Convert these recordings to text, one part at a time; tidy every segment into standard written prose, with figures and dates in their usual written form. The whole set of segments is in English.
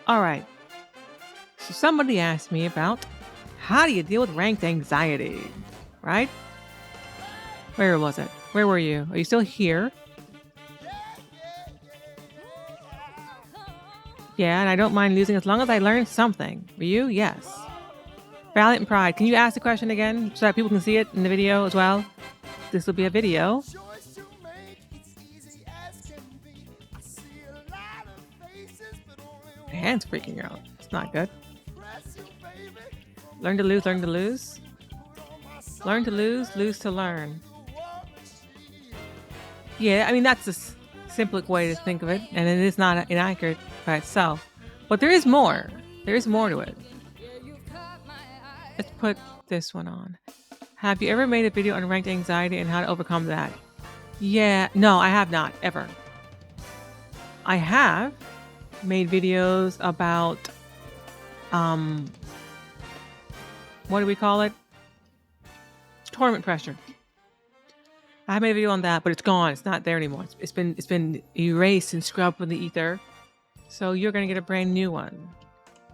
All right. So somebody asked me about how do you deal with ranked anxiety, right? Where was it? Where were you? Are you still here? Yeah, and I don't mind losing as long as I learn something. Were you? Yes. Valiant and Pride. Can you ask the question again so that people can see it in the video as well? This will be a video. My hand's freaking out. It's not good. Learn to lose, learn to lose. Learn to lose, lose to learn. Yeah, I mean, that's the simplest way to think of it, and it is not inaccurate by itself. But there is more. There is more to it. Let's put this one on. Have you ever made a video on ranked anxiety and how to overcome that? Yeah, no, I have not, ever. I have made videos about, what do we call it? Tournament pressure. I made a video on that, but it's gone. It's not there anymore. It's been erased and scrubbed from the ether. So you're going to get a brand new one.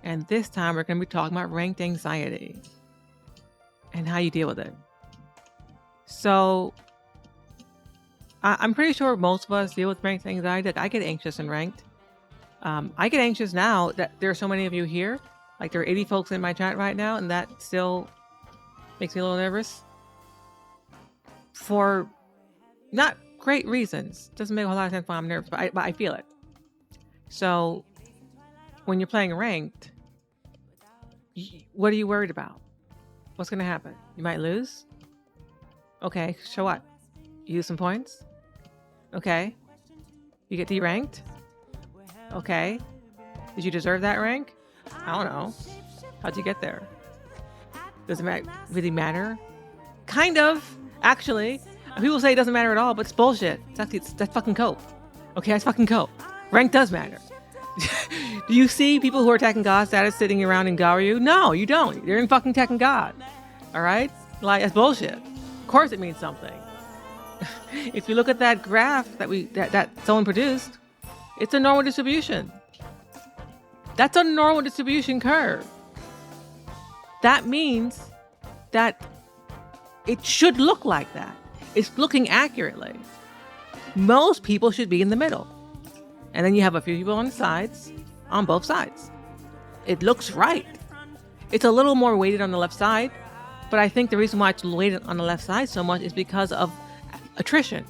And this time we're going to be talking about ranked anxiety and how you deal with it. So I'm pretty sure most of us deal with ranked anxiety. Like, I get anxious in ranked. I get anxious now that there are so many of you here. Like, there are 80 folks in my chat right now, and that still makes me a little nervous. For not great reasons. Doesn't make a whole lot of sense why I'm nervous, but I feel it. So when you're playing ranked, what are you worried about? What's going to happen? You might lose? Okay, so what? You lose some points? Okay. You get deranked? Okay. Did you deserve that rank? I don't know. How'd you get there? Does it really matter? Kind of. Actually, people say it doesn't matter at all, but it's bullshit. That's fucking cope. Okay, that's fucking cope. Rank does matter. Do you see people who are Tekken God status sitting around in Gauryu? No, you don't. You're in fucking Tekken God. All right? Like, that's bullshit. Of course it means something. If you look at that graph that someone produced, it's a normal distribution. That's a normal distribution curve. That means that it should look like that. It's looking accurately. Most people should be in the middle. And then you have a few people on the sides, on both sides. It looks right. It's a little more weighted on the left side, but I think the reason why it's weighted on the left side so much is because of attrition.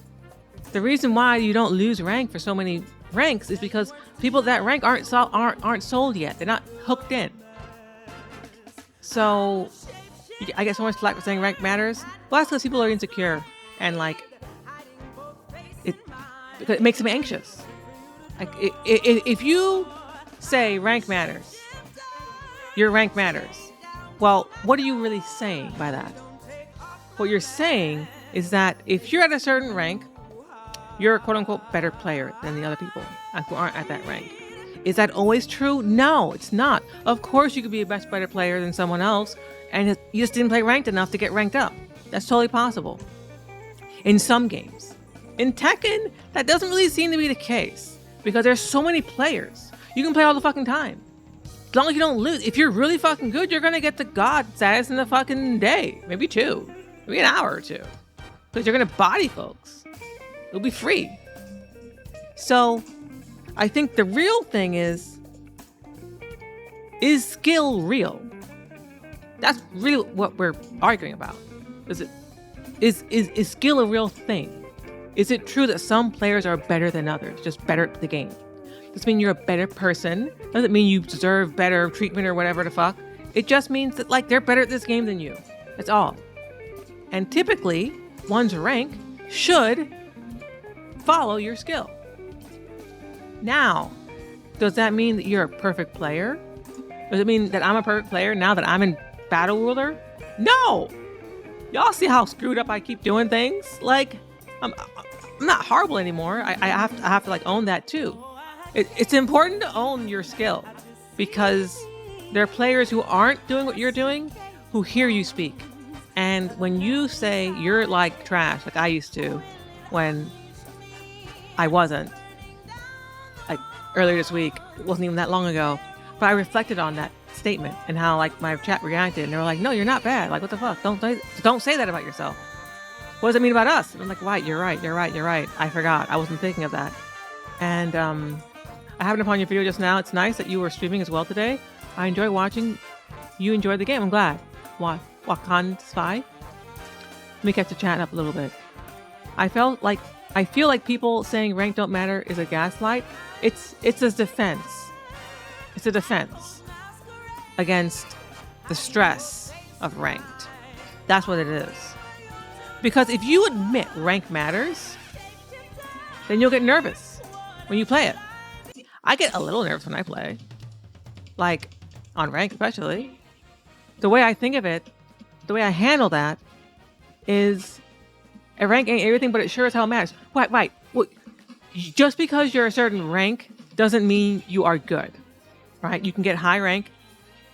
The reason why you don't lose rank for so many ranks is because people that rank aren't sold yet. They're not hooked in. So I get so much flack for saying rank matters. Well, that's because people are insecure and like because it makes them anxious. Like if you say rank matters, your rank matters. Well, what are you really saying by that? What you're saying is that if you're at a certain rank, you're a quote unquote better player than the other people who aren't at that rank. Is that always true? No, it's not. Of course you could be a much better player than someone else and you just didn't play ranked enough to get ranked up. That's totally possible. In some games. In Tekken, that doesn't really seem to be the case because there's so many players. You can play all the fucking time. As long as you don't lose. If you're really fucking good, you're going to get the God status in the fucking day. Maybe 2. Maybe an hour or 2. Because you're going to body folks. It'll be free. So, I think the real thing is skill real? That's real what we're arguing about. Is skill a real thing? Is it true that some players are better than others, just better at the game? Doesn't mean you're a better person. Doesn't mean you deserve better treatment or whatever the fuck. It just means that like they're better at this game than you. That's all. And typically, one's rank should follow your skill. Now, does that mean that you're a perfect player? Does it mean that I'm a perfect player now that I'm in Battle Ruler? No! Y'all see how screwed up I keep doing things? Like, I'm not horrible anymore. I have to like own that too. It's important to own your skill because there are players who aren't doing what you're doing who hear you speak. And when you say you're like trash, like I used to when I wasn't, like earlier this week, it wasn't even that long ago, But I reflected on that statement and how like my chat reacted, and they were like, "No, you're not bad. Like, what the fuck? Don't say that about yourself. What does it mean about us?" And I'm like, "Right, you're right. I forgot. I wasn't thinking of that." And I happened upon your video just now. It's nice that you were streaming as well today. I enjoy watching you enjoy the game. I'm glad. Wakan Spy. Let me catch the chat up a little bit. I feel like people saying rank don't matter is a gaslight. It's a defense. It's a defense against the stress of ranked. That's what it is. Because if you admit rank matters, then you'll get nervous when you play it. I get a little nervous when I play. Like, on rank especially. The way I think of it, the way I handle that, is a rank ain't everything, but it sure as hell matters. Right. Well, just because you're a certain rank doesn't mean you are good. Right? You can get high rank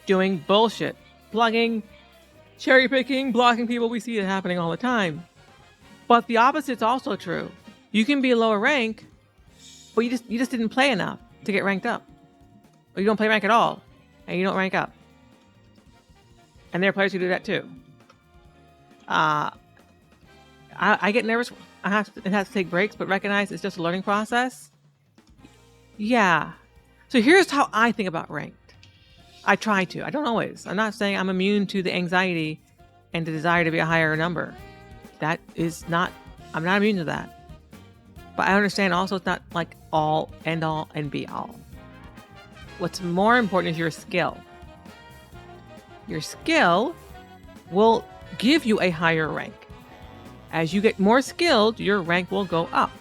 doing bullshit. Plugging, cherry picking, blocking people. We see it happening all the time. But the opposite's also true. You can be a lower rank, but you just didn't play enough to get ranked up. Or you don't play rank at all, and you don't rank up. And there are players who do that too. I get nervous. It has to take breaks, but recognize it's just a learning process. Yeah. So here's how I think about ranked. I try to. I don't always. I'm not saying I'm immune to the anxiety and the desire to be a higher number. I'm not immune to that. But I understand also it's not like all, end all, and be all. What's more important is your skill. Your skill will give you a higher rank. As you get more skilled, your rank will go up.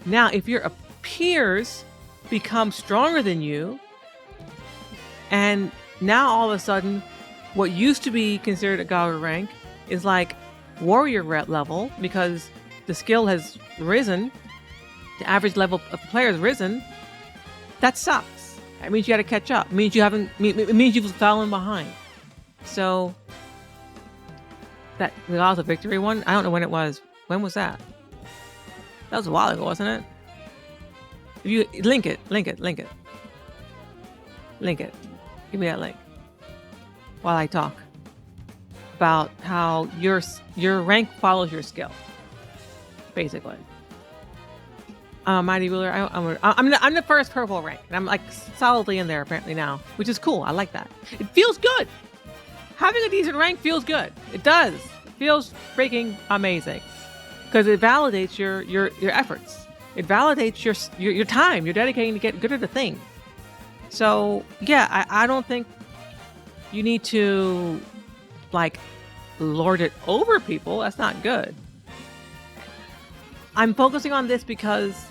Now, if your peers become stronger than you, and now all of a sudden, what used to be considered a Gaga rank is like warrior level because the skill has risen, the average level of the player has risen, that sucks. It means you got to catch up. It means you've fallen behind. So that the Laws of Victory one, I don't know when it was. When was that? That was a while ago, wasn't it? If you link it. Give me that link while I talk about how your rank follows your skill, basically. Mighty Ruler. I'm the first purple rank, and I'm like solidly in there apparently now, which is cool. I like that. It feels good. Having a decent rank feels good. It does. It feels freaking amazing because it validates your efforts. It validates your time you're dedicating to get good at the thing. So yeah, I don't think you need to like lord it over people. That's not good. I'm focusing on this because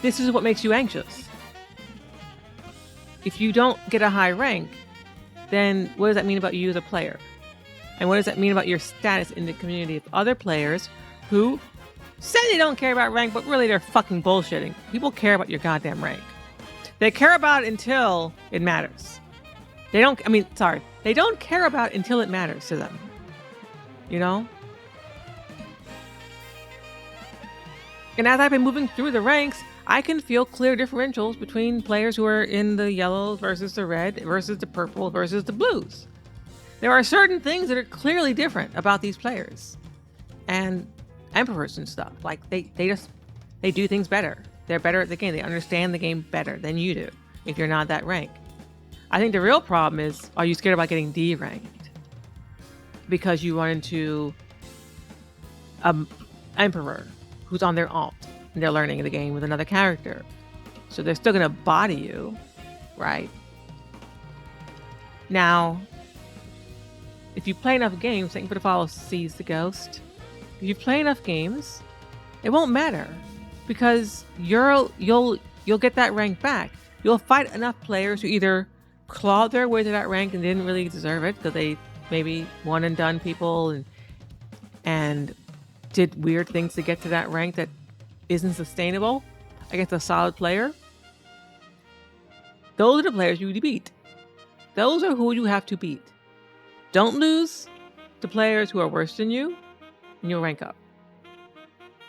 this is what makes you anxious. If you don't get a high rank, then what does that mean about you as a player? And what does that mean about your status in the community of other players who say they don't care about rank, but really they're fucking bullshitting? People care about your goddamn rank. They care about it until it matters. They don't care about it until it matters to them. You know? And as I've been moving through the ranks, I can feel clear differentials between players who are in the yellows versus the red versus the purple versus the blues. There are certain things that are clearly different about these players and emperors and stuff. Like they do things better. They're better at the game. They understand the game better than you do if you're not that rank. I think the real problem is, are you scared about getting D-ranked? Because you run into an emperor who's on their alt and they're learning the game with another character. So they're still going to body you, right? Now, if you play enough games, thank you for the follow, Seize the Ghost. If you play enough games, it won't matter because you'll get that rank back. You'll fight enough players who either clawed their way to that rank and didn't really deserve it because they maybe one and done people and did weird things to get to that rank that isn't sustainable against a solid player. Those are the players you beat. Those are who you have to beat. Don't lose to players who are worse than you, and you'll rank up.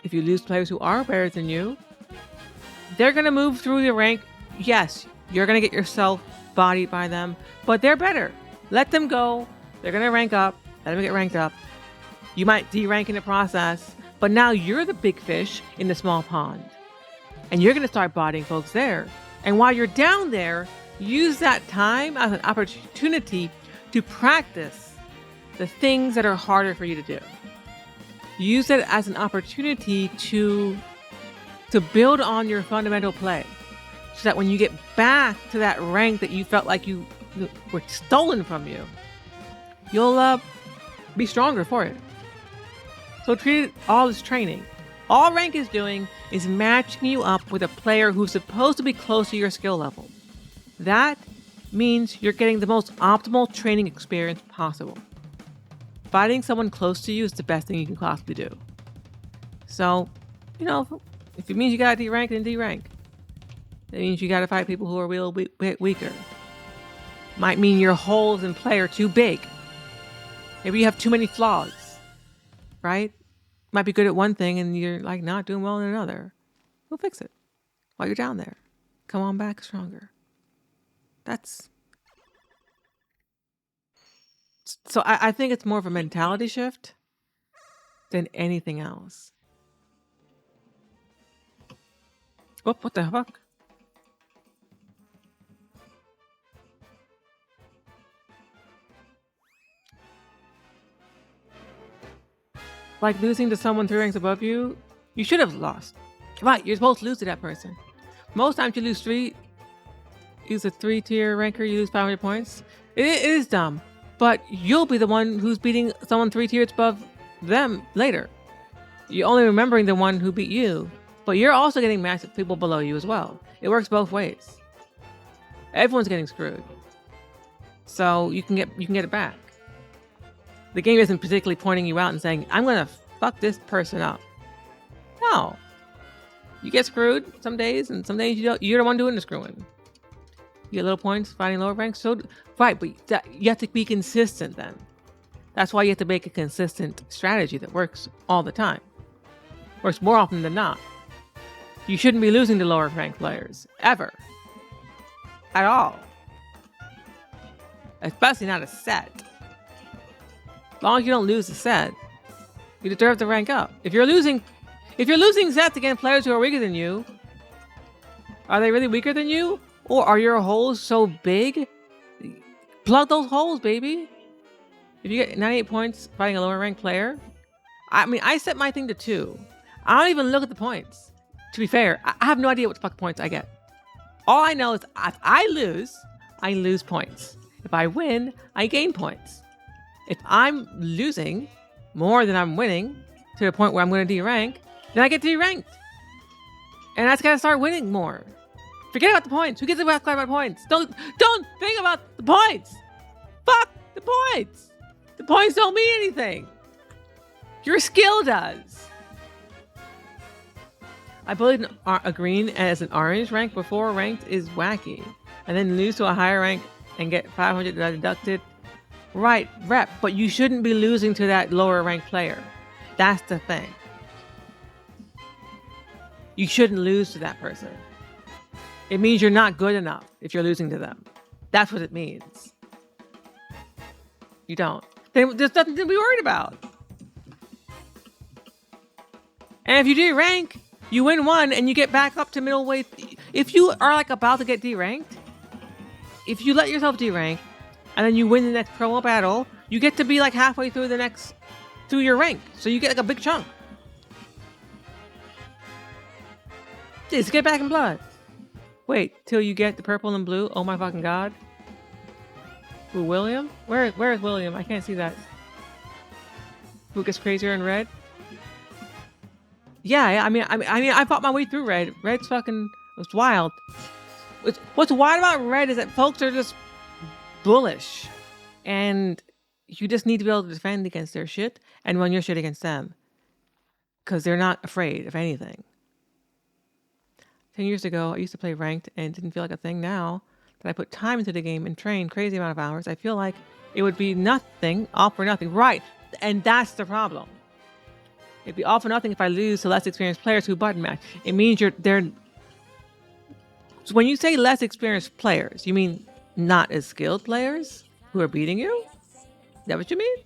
If you lose players who are better than you, they're going to move through the rank. Yes, you're going to get yourself bodied by them, but they're better. Let them go. They're going to rank up. Let them get ranked up. You might de-rank in the process, but now you're the big fish in the small pond. And you're going to start bodying folks there. And while you're down there, use that time as an opportunity to practice the things that are harder for you to do. Use it as an opportunity to build on your fundamental play, so that when you get back to that rank that you felt like you were stolen from you, you'll be stronger for it. So treat it all as training. All rank is doing is matching you up with a player who's supposed to be close to your skill level. That means you're getting the most optimal training experience possible. Fighting someone close to you is the best thing you can possibly do. So, if it means you gotta de-rank, then de-rank. That means you gotta fight people who are a little bit weaker. Might mean your holes in play are too big. Maybe you have too many flaws, right? Might be good at one thing and you're like not doing well in another. We'll fix it while you're down there. Come on back stronger. So I think it's more of a mentality shift than anything else. Oh, what the fuck? Like losing to someone 3 ranks above you, you should have lost. Right, you're supposed to lose to that person. Most times you lose a 3-tier ranker, you lose 500 points. It is dumb, but you'll be the one who's beating someone 3 tiers above them later. You're only remembering the one who beat you, but you're also getting matched with people below you as well. It works both ways. Everyone's getting screwed. So you can get it back. The game isn't particularly pointing you out and saying, I'm gonna fuck this person up. No. You get screwed some days, and some days you don't. You're the one doing the screwing. You get little points fighting lower ranks. So, right, but you have to be consistent then. That's why you have to make a consistent strategy that works all the time. Works more often than not. You shouldn't be losing to lower ranked players. Ever. At all. Especially not a set. As long as you don't lose a set, you deserve to rank up. If you're losing sets against players who are weaker than you, are they really weaker than you? Or are your holes so big? Plug those holes, baby. If you get 98 points fighting a lower ranked player, I set my thing to 2. I don't even look at the points. To be fair, I have no idea what the fuck points I get. All I know is if I lose points. If I win, I gain points. If I'm losing more than I'm winning to the point where I'm going to de-rank, then I get de-ranked. And I just got to start winning more. Forget about the points. Who gives a fuck about points? Don't think about the points. Fuck the points. The points don't mean anything. Your skill does. I bullied a green as an orange rank before ranked is wacky. And then lose to a higher rank and get 500 deducted. Right, rep, but you shouldn't be losing to that lower ranked player. That's the thing. You shouldn't lose to that person. It means you're not good enough if you're losing to them. That's what it means. You don't. Then there's nothing to be worried about. And if you de-rank, you win one and you get back up to middleweight. If you are like about to get de-ranked, if you let yourself de-rank, and then you win the next promo battle, you get to be like halfway through your rank. So you get like a big chunk. Just get back in blood. Wait, till you get the purple and blue. Oh my fucking god. Ooh, William? Where is William? I can't see that. Who gets crazier in red? Yeah, I mean, I fought my way through red. Red's fucking, it's wild. What's wild about red is that folks are just bullish, and you just need to be able to defend against their shit and run your shit against them, because they're not afraid of anything. 10 years ago, I used to play ranked and it didn't feel like a thing. Now that I put time into the game and train crazy amount of hours, I feel like it would be nothing, all for nothing. Right, and that's the problem. It'd be all for nothing if I lose to less experienced players who button match. It means they're. So when you say less experienced players, you mean not as skilled players who are beating you? Is that what you mean?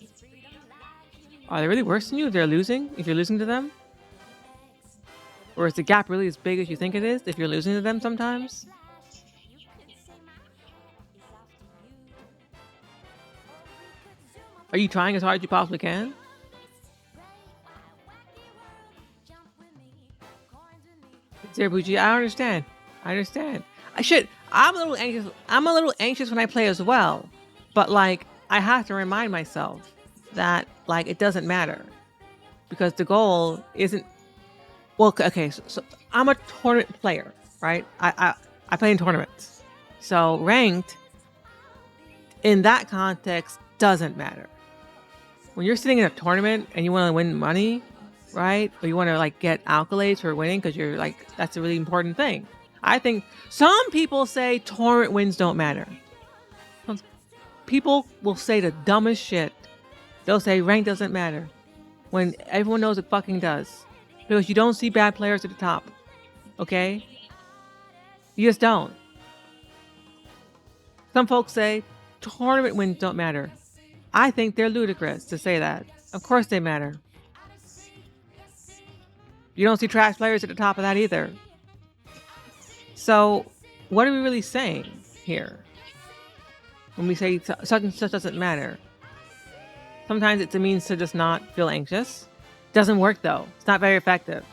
Are they really worse than you if they're losing? If you're losing to them? Or is the gap really as big as you think it is if you're losing to them sometimes? Are you trying as hard as you possibly can? Zerabuji, I understand. I understand. I'm a little anxious. I'm a little anxious when I play as well. But like, I have to remind myself that like it doesn't matter. Because the goal isn't well, okay, so I'm a tournament player, right? I play in tournaments. So ranked in that context doesn't matter. When you're sitting in a tournament and you want to win money, right? Or you want to like get accolades for winning because you're like, that's a really important thing. I think some people say tournament wins don't matter. Some people will say the dumbest shit. They'll say rank doesn't matter when everyone knows it fucking does. Because you don't see bad players at the top. Okay? You just don't. Some folks say tournament wins don't matter. I think they're ludicrous to say that. Of course they matter. You don't see trash players at the top of that either. So, what are we really saying here? When we say such and such doesn't matter. Sometimes it's a means to just not feel anxious. Doesn't work though. It's not very effective.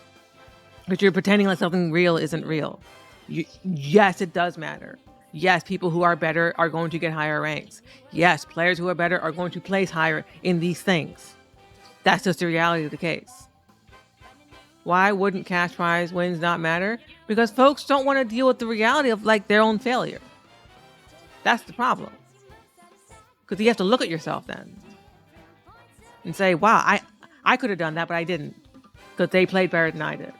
Because you're pretending like something real isn't real. Yes, it does matter. Yes, people who are better are going to get higher ranks. Yes, players who are better are going to place higher in these things. That's just the reality of the case. Why wouldn't cash prize wins not matter? Because folks don't want to deal with the reality of like their own failure. That's the problem. Because you have to look at yourself then and say, wow, I could have done that, but I didn't. Because they played better than I did.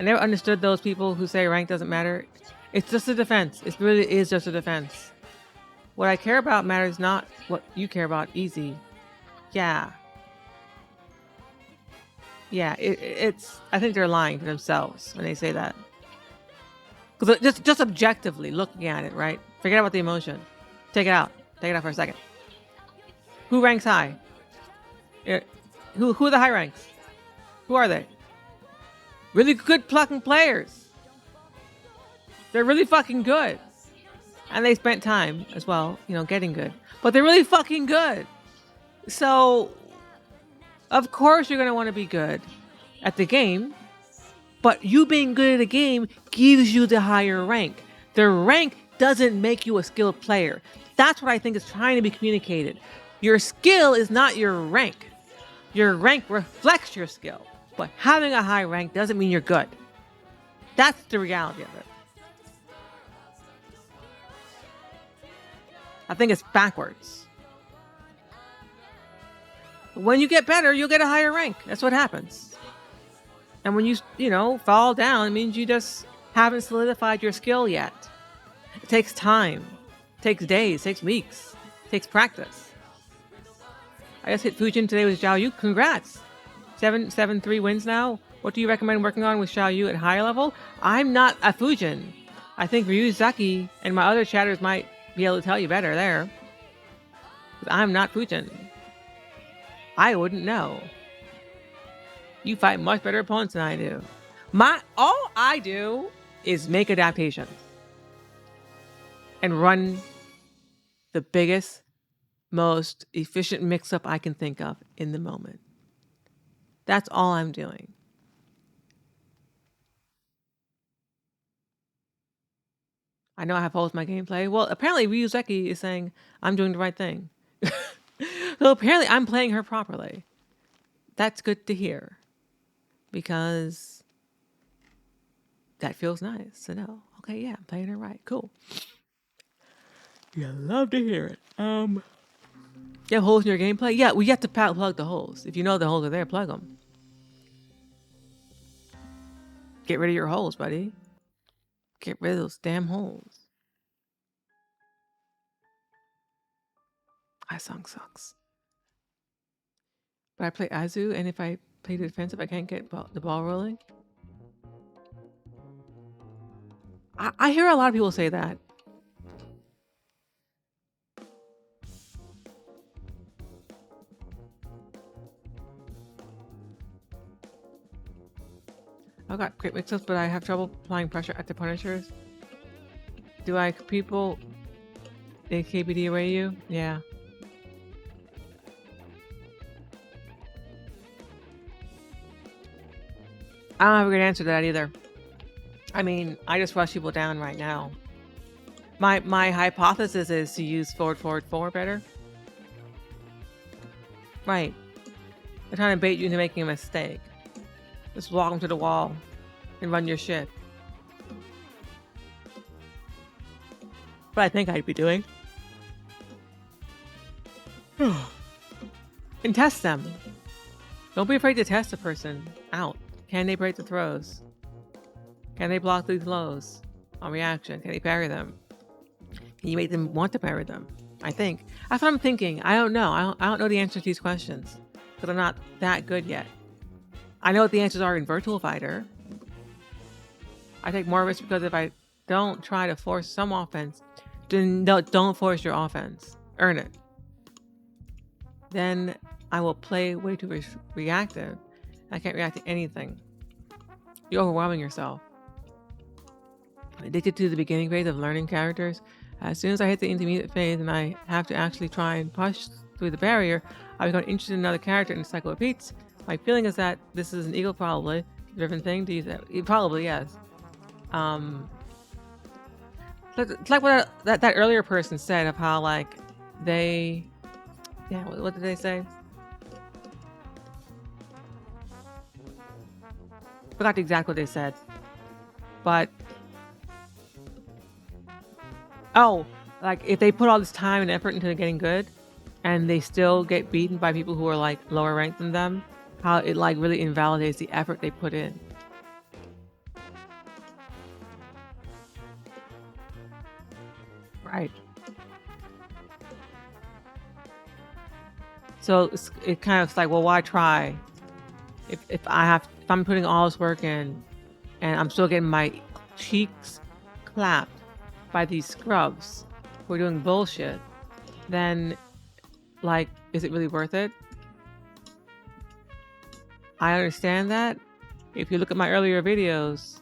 I never understood those people who say rank doesn't matter. It's just a defense. It really is just a defense. What I care about matters not what you care about. Easy. Yeah. Yeah, it's. I think they're lying to themselves when they say that. Because just objectively looking at it, right? Forget about the emotion. Take it out. Take it out for a second. Who ranks high? Who are the high ranks? Who are they? Really good fucking players. They're really fucking good. And they spent time as well, getting good. But they're really fucking good. So, of course you're going to want to be good at the game. But you being good at a game gives you the higher rank. The rank doesn't make you a skilled player. That's what I think is trying to be communicated. Your skill is not your rank. Your rank reflects your skill. But having a high rank doesn't mean you're good. That's the reality of it. I think it's backwards. When you get better, you'll get a higher rank. That's what happens. And when you fall down, it means you just haven't solidified your skill yet. It takes time. It takes days. It takes weeks. It takes practice. I just hit Fujin today with Xiao Yu. Congrats. 7-3 wins now. What do you recommend working on with Xiao Yu at higher level? I'm not a Fujin. I think Ryuzaki and my other chatters might be able to tell you better there. I'm not Fujin. I wouldn't know. You fight much better opponents than I do. All I do is make adaptations and run the biggest, most efficient mix-up I can think of in the moment. That's all I'm doing. I know I have holes in my gameplay. Well, apparently Ryuzaki is saying I'm doing the right thing. So apparently I'm playing her properly. That's good to hear. Because that feels nice to know. Okay, yeah, I'm playing her right. Cool. You love to hear it. You have holes in your gameplay? Yeah, we have to plug the holes. If you know the holes are there, plug them. Get rid of your holes, buddy. Get rid of those damn holes. My song sucks. But I play Azu, and if I play the defensive, I can't get the ball rolling. I hear a lot of people say that. I've got great mix-ups, but I have trouble applying pressure at the punishers. Do I people AKBD away you? Yeah. I don't have a good answer to that either. I mean, I just rush people down right now. My hypothesis is to use forward, forward, forward better. Right. They're trying to bait you into making a mistake. Just walk them to the wall and run your shit. What I think I'd be doing. And test them. Don't be afraid to test a person out. Can they break the throws? Can they block these lows on reaction? Can they parry them? Can you make them want to parry them? I think. That's what I'm thinking. I don't know. I don't know the answer to these questions because I'm not that good yet. I know what the answers are in Virtual Fighter. I take more risks because if I don't try to force some offense, then don't force your offense. Earn it. Then I will play way too reactive. I can't react to anything. You're overwhelming yourself. Addicted to the beginning phase of learning characters. As soon as I hit the intermediate phase and I have to actually try and push through the barrier, I become interested in another character and the cycle repeats. My feeling is that this is an ego probably driven thing to use it. Probably, yes. It's like what that earlier person said of how like they, yeah, what did they say? Forgot exactly what they said, but like if they put all this time and effort into getting good, and they still get beaten by people who are like lower ranked than them, how it like really invalidates the effort they put in. Right. So it kind of like, well, why try? If I'm putting all this work in, and I'm still getting my cheeks clapped by these scrubs who are doing bullshit, then like, is it really worth it? I understand that. If you look at my earlier videos,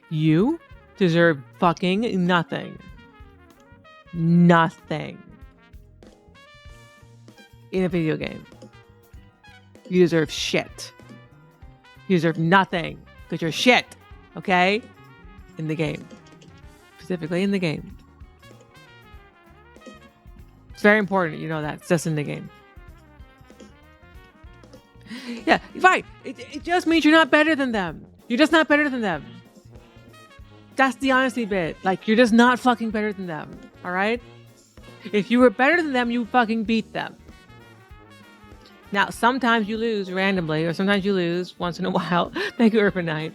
you deserve fucking nothing. Nothing. In a video game. You deserve shit. You deserve nothing. Because you're shit. Okay? In the game. Specifically in the game. It's very important you know that. It's just in the game. Yeah, right. It just means you're not better than them. You're just not better than them. That's the honesty bit. Like, you're just not fucking better than them. Alright? If you were better than them, you fucking beat them. Now, sometimes you lose randomly, or sometimes you lose once in a while. Thank you, Urban Knight.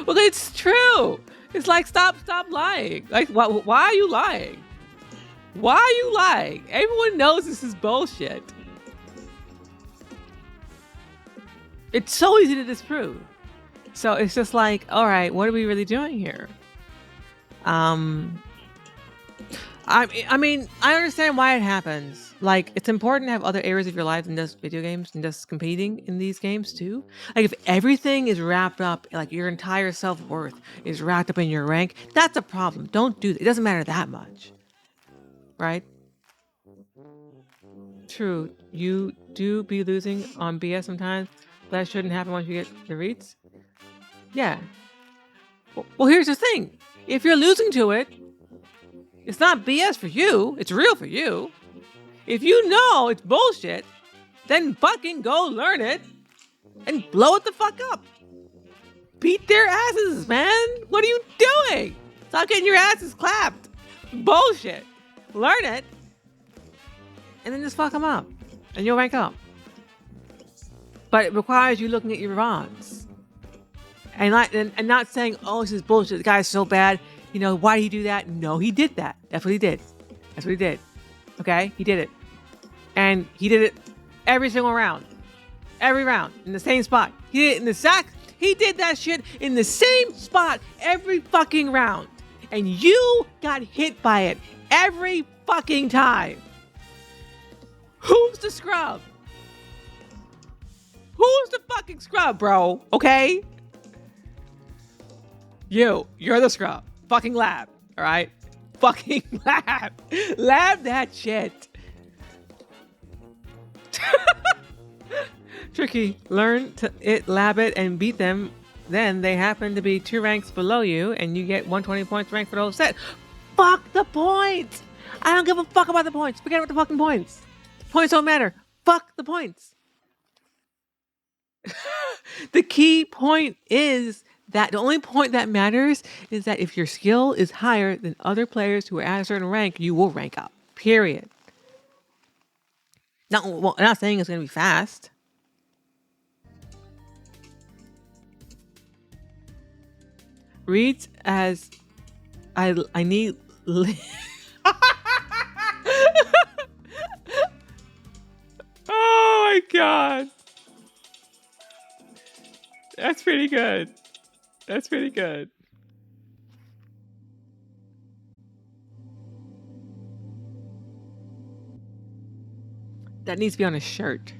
Well, it's true. It's like, stop lying. Like, why are you lying? Why are you lying? Everyone knows this is bullshit. It's so easy to disprove. So it's just like, all right, what are we really doing here? I mean, I understand why it happens. Like, it's important to have other areas of your life than just video games and just competing in these games too. Like, if everything is wrapped up, like your entire self-worth is wrapped up in your rank, that's a problem. Don't do that. It doesn't matter that much. Right? True. You do be losing on BS sometimes. But that shouldn't happen once you get the reads. Yeah. Well, here's the thing. If you're losing to it, it's not BS for you. It's real for you. If you know it's bullshit, then fucking go learn it and blow it the fuck up. Beat their asses, man. What are you doing? Stop getting your asses clapped. Bullshit. Learn it. And then just fuck them up. And you'll rank up. But it requires you looking at your ROMs. And not saying, oh, this is bullshit. The guy's so bad. You know, why did he do that? No, he did that. That's what he did. That's what he did. Okay? He did it. And he did it every single round. Every round. In the same spot. He did it in the sack. He did that shit in the same spot every fucking round. And you got hit by it every fucking time. Who's the scrub? Who's the fucking scrub, bro? Okay? You're the scrub. Fucking lab, all right? Fucking lab. Lab that shit. Tricky. Learn to lab it and beat them. Then they happen to be 2 ranks below you, and you get 120 points rank for the whole set. Fuck the points. I don't give a fuck about the points. Forget about the fucking points. Points don't matter. Fuck the points. The key point is that the only point that matters is that if your skill is higher than other players who are at a certain rank, you will rank up. Period. I'm not saying it's going to be fast. Reads as I need. Oh my god. That's pretty good. That's pretty good. That needs to be on a shirt.